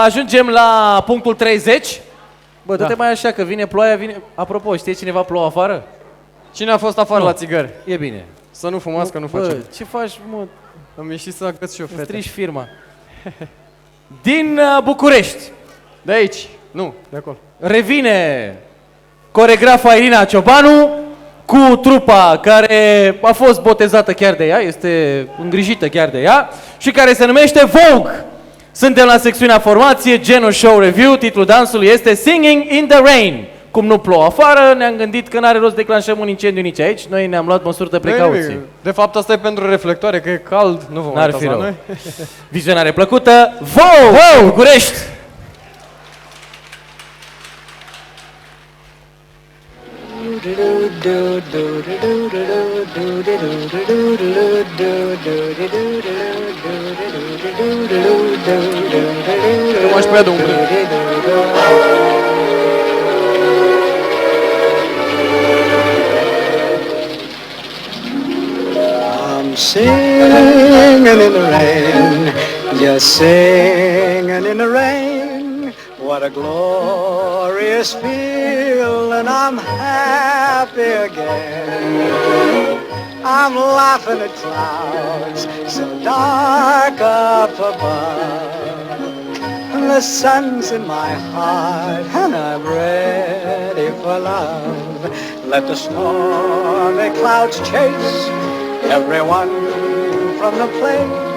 Ajungem la punctul 30. Bă, du-te mai așa că vine ploaia, vine... Apropo, știe cineva plouă afară? Cine a fost afară la țigări? E bine. Să nu fumați, că nu Bă, facem. ce faci, mă? Am ieșit să agăț și o fete. Strici firma. Din București. De aici. Nu, de acolo. Revine coregrafa Irina Ciobanu cu trupa care a fost botezată chiar de ea, este îngrijită chiar de ea și care se numește Vogue. Suntem la secțiunea formație, genul show review, titlul dansului este Singing in the Rain. Cum nu plouă afară, ne-am gândit că n-are rost să declanșăm un incendiu nici aici, noi ne-am luat măsuri de precauție. De fapt, asta e pentru reflectoare, că e cald, nu vă mai uitați la noi. Vizionare plăcută, Vogue! București! Rămași pe ea de umbră. I'm singing in the rain, just singing in the rain. What a glorious feeling, I'm happy again. I'm laughing at clouds so dark up above. And the sun's in my heart and I'm ready for love. Let the stormy clouds chase everyone from the place.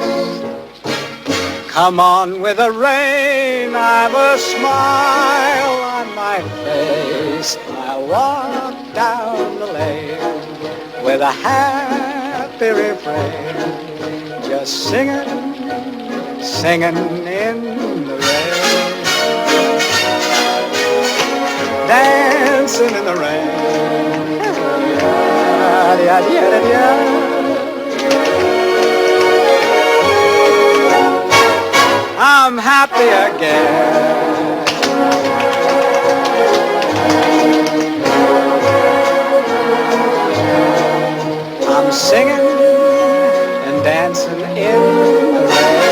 Come on with the rain, I've a smile on my face. I walk down the lane with a happy refrain, just singing, singing in the rain, dancing in the rain. I'm happy again. I'm singing and dancing in the rain.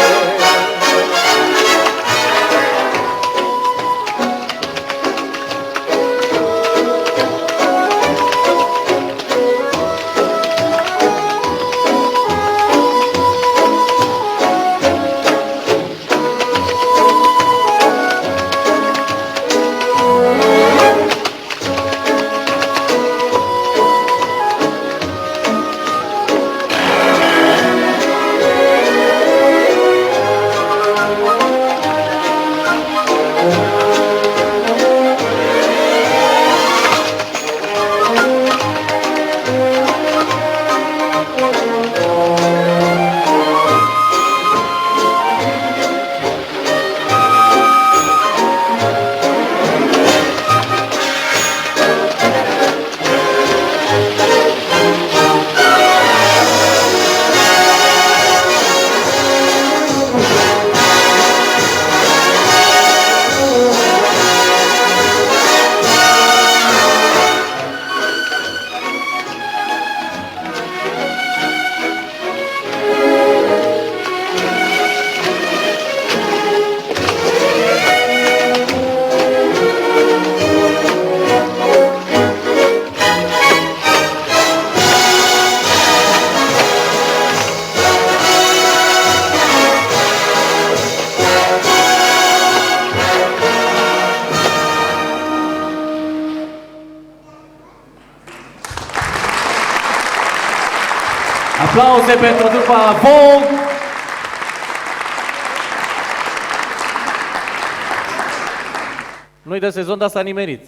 Aplauze pentru trupa Vogue. Nu-i de sezon, dar s-a nimerit.